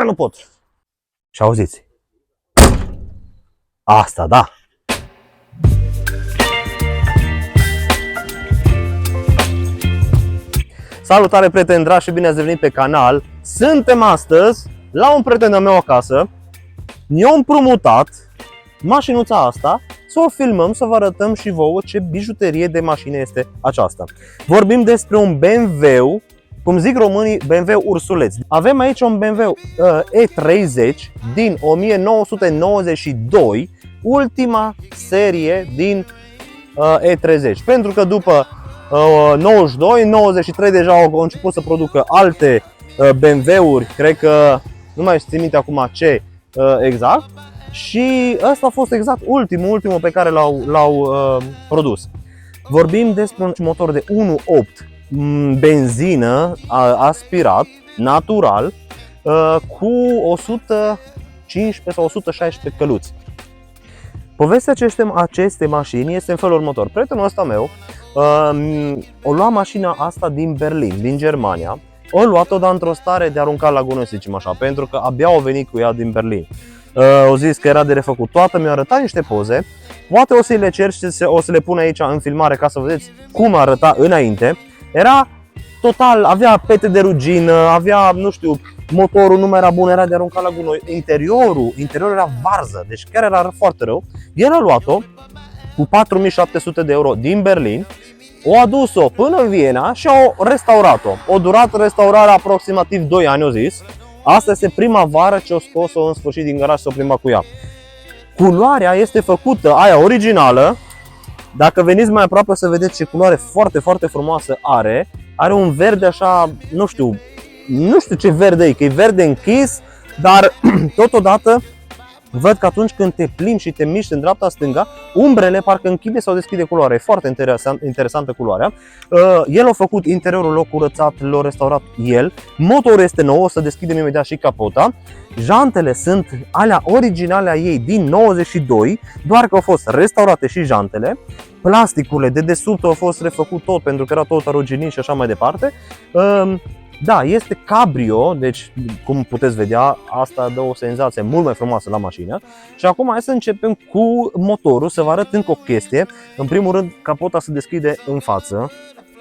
nu pot. Și auziți. Asta, da. Salutare prieteni dragi și bine ați revenit pe canal. Suntem astăzi la un prieten al meu acasă. Ne-a împrumutat mașinuța asta să o filmăm, să vă arătăm și vouă ce bijuterie de mașină este aceasta. Vorbim despre un BMW, cum zic românii, BMW ursuleț. Avem aici un BMW E30 din 1992, ultima serie din E30. Pentru că după 92, 93 deja au început să producă alte BMW-uri, cred că nu mai știu minte acum ce exact. Și ăsta a fost exact ultimul pe care l-au produs. Vorbim despre un motor de 1.8 benzină aspirat, natural, cu 115 sau 116 căluți. Povestea acestei mașini este în felul următor. Prietenul ăsta meu o lua mașina asta din Berlin, din Germania. O luat-o, dar într-o stare de aruncat la gunoi, să zicem așa, pentru că abia au venit cu ea din Berlin. Au zis că era de refăcut toată, mi-a arătat niște poze. Poate o să le cer și o să le pun aici în filmare ca să vedeți cum arăta înainte. Era total, avea pete de rugină, avea, nu știu, motorul nu mai era bun, era de aruncat la gunoi. Interiorul era varză, deci chiar era foarte rău. El a luat-o cu 4700 de euro din Berlin, o adus-o până în Viena și au restaurat-o. O durat restaurarea aproximativ 2 ani, au zis. Asta este prima vară ce o scos-o în sfârșit din garaj să o plimba cu ea. Culoarea este făcută, aia originală. Dacă veniți mai aproape să vedeți ce culoare foarte, foarte frumoasă are. Are un verde așa, nu știu ce verde e, că e verde închis, dar totodată văd că atunci când te plimbi și te miști în dreapta-stânga, umbrele parcă închide sau deschide culoarea. E foarte interesantă culoarea. El a făcut interiorul, l-a curățat, l-a restaurat el. Motorul este nou, o să deschidem imediat și capota. Jantele sunt alea originale a ei din 92, doar că au fost restaurate și jantele. Plasticurile de desubt au fost refăcut tot, pentru că era tot ruginit și așa mai departe. Da, este cabrio, deci cum puteți vedea, asta dă o senzație mult mai frumoasă la mașină. Și acum hai să începem cu motorul, să vă arăt încă o chestie. În primul rând, capota se deschide în față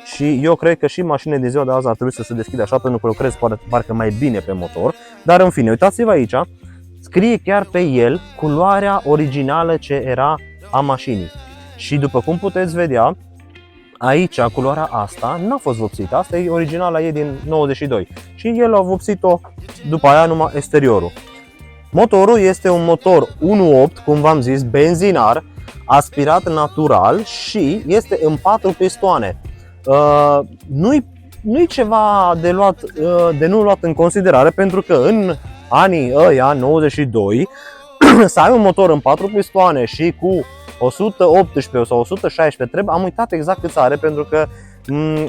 și eu cred că și mașinile din ziua de azi ar trebui să se deschide așa, pentru că lucrez parcă mai bine pe motor. Dar în fine, uitați-vă aici, scrie chiar pe el culoarea originală ce era a mașinii. Și după cum puteți vedea, aici culoarea asta n-a fost vopsită, asta e originala ei din 92 și el a vopsit-o după aia numai exteriorul. Motorul este un motor 1.8, cum v-am zis, benzinar, aspirat natural și este în 4 pistoane. Nu-i ceva de nu luat în considerare, pentru că în anii ăia, 92, să ai un motor în 4 pistoane și cu 118 sau 116, am uitat exact cât are, pentru că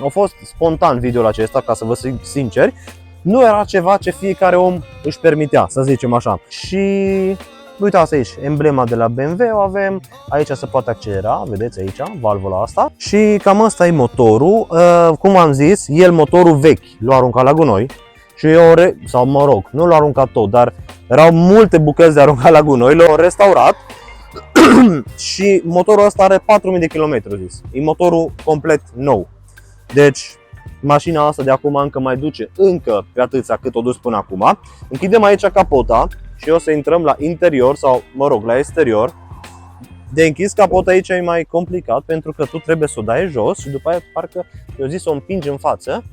a fost spontan videoul acesta, ca să vă fiu sinceri. Nu era ceva ce fiecare om își permitea, să zicem așa. Și uitați aici, emblema de la BMW o avem, aici se poate accelera, vedeți aici, valvula asta. Și cam asta e motorul, cum am zis, el motorul vechi, l-a aruncat la gunoi. Și sau mă rog, nu l-a aruncat tot, dar erau multe bucăți de aruncat la gunoi, l-au restaurat. Și motorul ăsta are 4000 de km, zis. E motorul complet nou. Deci mașina asta de acum încă mai duce încă pe atâția cât o dus până acum. Închidem aici capota și o să intrăm la interior sau, mă rog, la exterior. De închis capota aici e mai complicat, pentru că tu trebuie să o dai jos și după aia parcă, eu zis, să o împingi în față.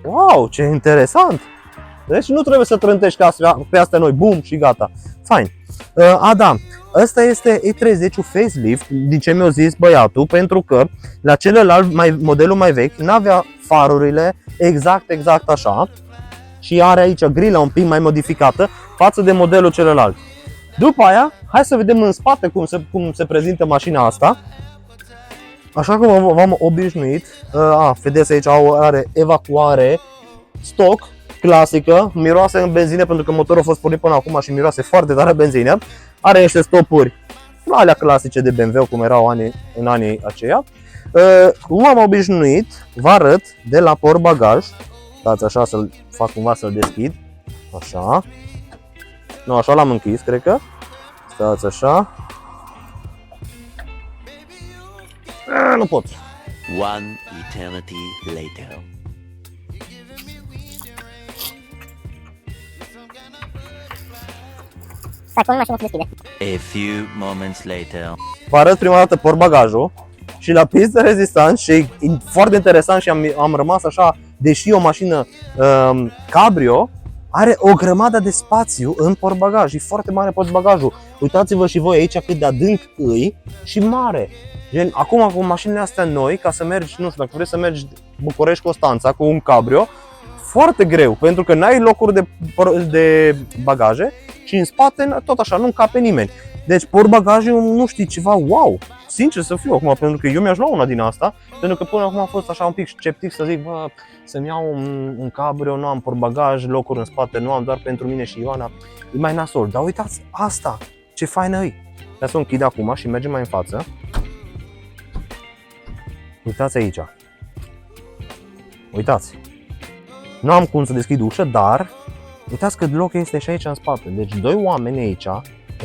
Wow, ce interesant! Deci nu trebuie să trântești pe astea noi, bum și gata. Fine. Da, ăsta este E30-ul facelift, din ce mi-a zis băiatul, pentru că la celălalt, modelul mai vechi, n-avea farurile exact așa și are aici grila un pic mai modificată față de modelul celălalt. După aia, hai să vedem în spate cum se prezintă mașina asta. Așa cum v-am obișnuit, vedeți aici are evacuare stock, clasică, miroase în benzină, pentru că motorul a fost pornit până acum și miroase foarte tare benzină. Are niște stopuri alea clasice de BMW, cum erau în anii aceia. Cum am obișnuit, vă arăt de la portbagaj. Stați așa să-l fac cumva să-l deschid. Așa. Nu, așa l-am închis, cred că. Stați așa. Nu pot. One eternity later. Stai, pune mașina să deschide. A few moments later. Vă arăt prima dată portbagajul și la pistă rezistant și e foarte interesant și am rămas așa, deși e o mașină cabrio, are o grămadă de spațiu în portbagaj, e foarte mare portbagajul. Uitați-vă și voi aici cât de adânc îi și mare. Gen, acum cu mașinile astea noi, ca să mergi, nu știu, dacă vrei să mergi București-Constanța cu un cabrio, foarte greu, pentru că n-ai locuri de bagaje și în spate tot așa, nu încape nimeni. Deci portbagajul, nu știi, ceva wow, sincer să fiu acum, pentru că eu mi-aș lua una din asta, pentru că până acum am fost așa un pic sceptic să zic, bă, să-mi iau un cabrio, nu am portbagaj, locuri în spate nu am, doar pentru mine și Ioana, e mai nasol. Dar uitați asta, ce faină e. Ia să o închid acum și mergem mai în față. Uitați aici. Uitați. Nu am cum să deschid ușa, dar uitați cât loc este și aici în spate. Deci doi oameni aici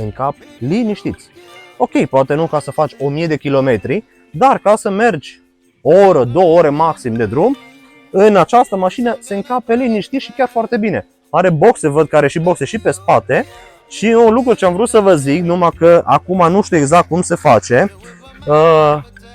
în cap liniștiți. Ok, poate nu ca să faci 1000 de kilometri, dar ca să mergi o oră, 2 ore maxim de drum, în această mașină se încape liniștit și chiar foarte bine. Are boxe, văd că are și boxe și pe spate. Și un lucru ce am vrut să vă zic, numai că acum nu știu exact cum se face,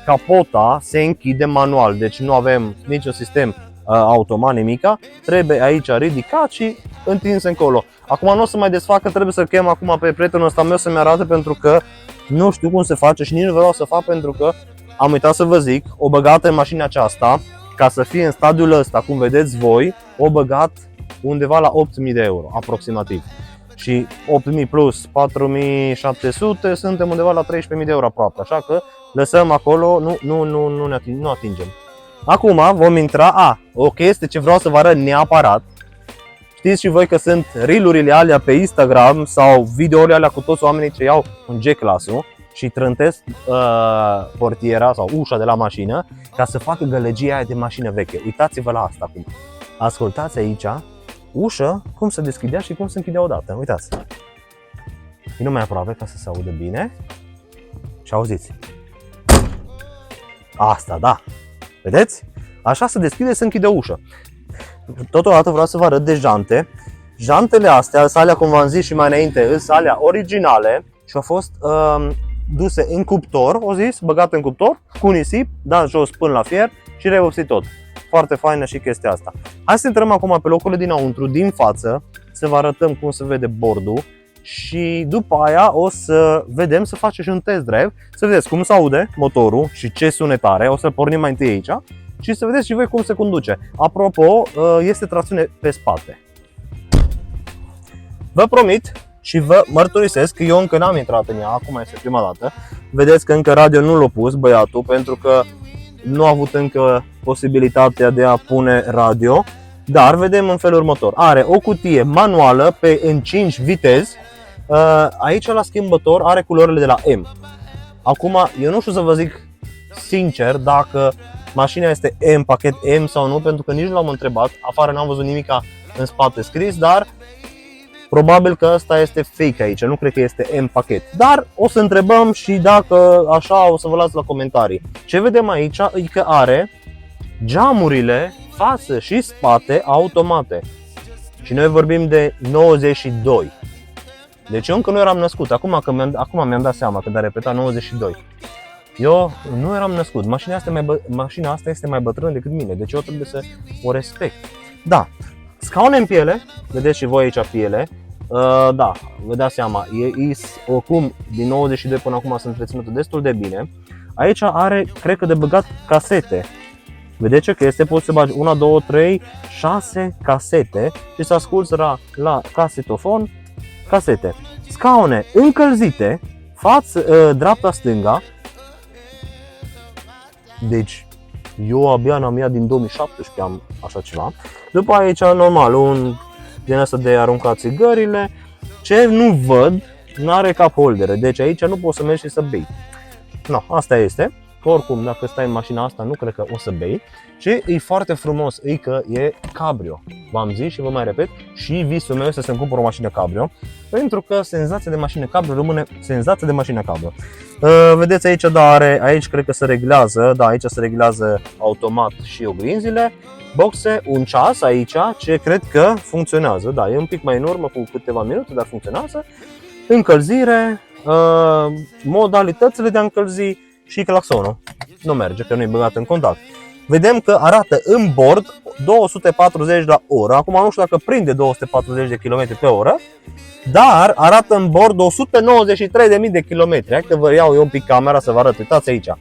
capota se închide manual, deci nu avem niciun sistem automat, nimica, trebuie aici ridicat și întins încolo. Acum nu o să mai desfacă, trebuie să chem acum pe prietenul ăsta meu să-mi arate, pentru că nu știu cum se face și nici nu vreau să fac, pentru că am uitat să vă zic, o băgat în mașina aceasta, ca să fie în stadiul ăsta, cum vedeți voi, o băgat undeva la 8.000 de euro, aproximativ. Și 8.000 plus 4.700, suntem undeva la 13.000 de euro aproape, așa că lăsăm acolo, nu atingem. Acum vom intra, o chestie ce vreau să vă arăt neapărat. Știți și voi că sunt reel-urile alea pe Instagram sau videourile alea cu toți oamenii ce iau un G-Class-ul și trântesc portiera sau ușa de la mașină ca să facă gălăgia aia de mașină veche. Uitați-vă la asta acum. Ascultați aici ușă, cum se deschidea și cum se închidea odată. Uitați. Vino mai aproape ca să se audă bine. Și auziți. Asta, da. Vedeți? Așa se deschide, se închide ușa. Totodată vreau să vă arăt de jante. Jantele astea, sunt alea, cum v-am zis și mai înainte, sunt alea originale și au fost duse în cuptor, o zis, băgate în cuptor, cu nisip, dat jos până la fier și revopsit tot. Foarte faină și chestia asta. Hai să intrăm acum pe locurile dinăuntru, din față, să vă arătăm cum se vede bordul și după aia o să vedem, să facem și un test drive, să vedeți cum se aude motorul și ce sunet are. O să pornim mai întâi aici și să vedeți și voi cum se conduce. Apropo, este tracțiune pe spate. Vă promit și vă mărturisesc că eu încă n-am intrat în ea, acum este prima dată. Vedeți că încă radio nu l-a pus băiatul, pentru că nu a avut încă posibilitatea de a pune radio. Dar vedem în felul următor. Are o cutie manuală în 5 vitezi. Aici la schimbător are culorile de la M. Acum eu nu știu să vă zic sincer dacă mașina este M, pachet M sau nu, pentru că nici nu l-am întrebat. Afară n-am văzut nimica în spate scris, dar probabil că ăsta este fake aici, nu cred că este M pachet. Dar o să întrebăm și dacă așa o să vă las la comentarii. Ce vedem aici e că are geamurile față și spate automate. Și noi vorbim de 92. Deci eu încă nu eram născut, acum mi-am dat seama când a repetat 92. Eu nu eram născut, mașina asta este mai bătrână decât mine, deci eu trebuie să o respect. Da, scaune în piele, vedeți și voi aici piele. Da, vă dați seama, oricum din 92 până acum sunt întreținute destul de bine. Aici are, cred că, de băgat casete. Vedeți că este, poți să bagi 1, 2, 3, 6 casete și să asculți la casetofon casete. Scaune încălzite, dreapta-stânga. Deci eu abia n-am ia din 2017 am așa ceva. După aici normal, din asta de aruncat țigările. Ce nu văd, n-are cup holdere, deci aici nu poți să mergi și să bei. No, asta este. Oricum, dacă stai în mașina asta, nu cred că o să bei. Și e foarte frumos, e că e cabrio. v-am zis și vă mai repet, și visul meu este să-mi cumpăr o mașină cabrio, pentru că senzația de mașină cabrio rămâne senzația de mașină cabrio. Vedeți aici, da, aici cred că se reglează, da, aici se reglează automat și oglinzile, boxe, un ceas aici, ce cred că funcționează, da, e un pic mai în urmă cu câteva minute, dar funcționează, încălzire, modalitățile de a încălzi și claxonul. Nu merge, că nu e băgat în contact. Vedem că arată în bord 240 la oră. Acum nu știu dacă prinde 240 de km pe oră, dar arată în bord 193.000 de km. Hai că vă iau eu un pic camera să vă arăt. Uitați aici. 193.000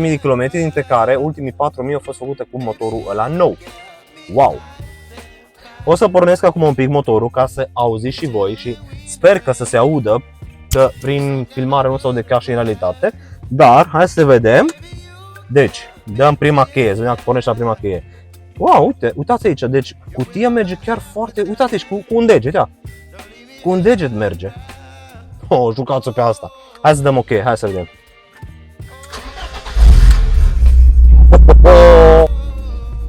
de km, dintre care ultimii 4.000 au fost făcute cu motorul ăla nou. Wow! O să pornesc acum un pic motorul ca să auziți și voi și sper că să se audă, că prin filmare nu se aude ca și în realitate. Dar hai să vedem. Deci, dăm prima cheie, să vedem dacă pornește la prima cheie. Wow, uitați aici, deci cutia merge chiar foarte, uitați aici, cu un deget, ia. Cu un deget merge. Oh, jucați-o pe asta. Hai să dăm o cheie, hai să vedem.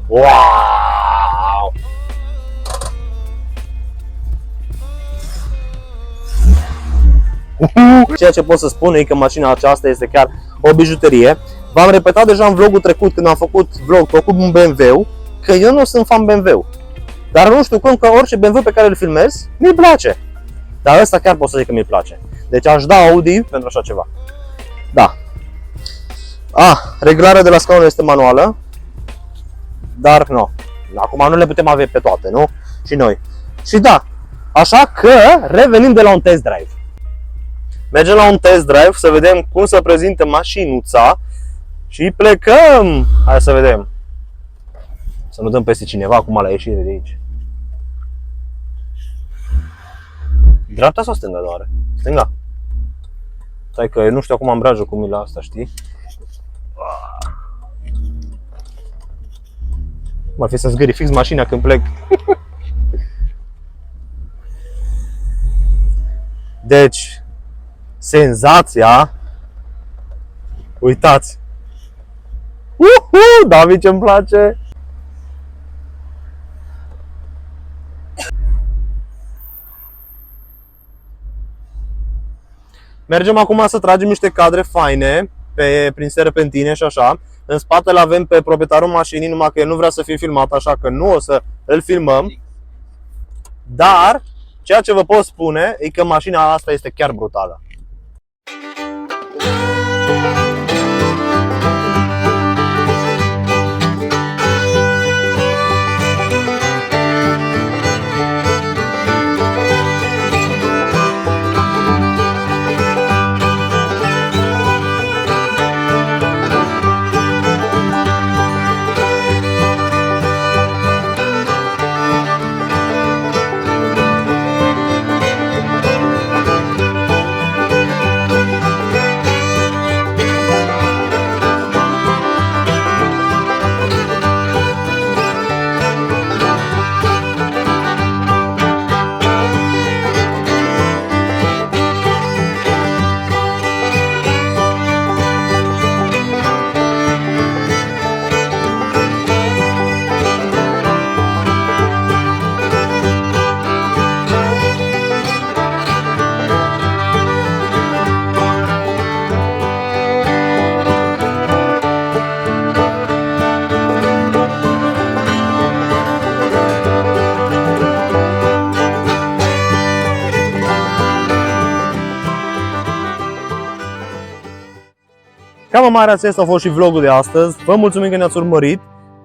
Wow! Ceea ce pot să spun e că mașina aceasta este chiar o bijuterie. V-am repetat deja în vlogul trecut, când am făcut vlog cu un BMW, că eu nu sunt fan BMW. Dar nu știu cum, că orice BMW pe care îl filmez, mi-i place. Dar ăsta chiar pot să zic că mi-i place. Deci aș da Audi pentru așa ceva. Da. Reglarea de la scaun este manuală. Dar nu. Acum nu le putem avea pe toate, nu? Și noi. Și da, așa că revenim de la un test drive. Mergem la un test drive să vedem cum se prezintă mașinuța și plecăm. Hai să vedem. Să nu dăm peste cineva acum la ieșire de aici. Dreapta sau stânga doare? Stânga. Stai că eu nu știu acum ambrajul cum e la asta, știi? Mă fi să zgâri fix mașina când plec. Deci, senzația. Uitați. David, ce-mi place. Mergem acum să tragem niște cadre faine prin serpentine și așa. În spatele avem pe proprietarul mașinii, numai că el nu vrea să fie filmat, așa că nu o să îl filmăm. Dar ceea ce vă pot spune e că mașina asta este chiar brutală. Cam mare acesta a fost și vlogul de astăzi. Vă mulțumim că ne-ați urmărit.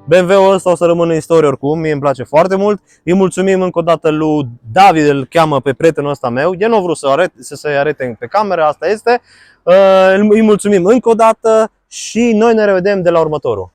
BMW-ul ăsta o să rămână în istorie oricum, mie îmi place foarte mult. Îi mulțumim încă o dată lui David, îl cheamă pe prietenul ăsta meu. El nu a vrut să-i arete pe cameră, asta este. Îi mulțumim încă o dată și noi ne revedem de la următorul.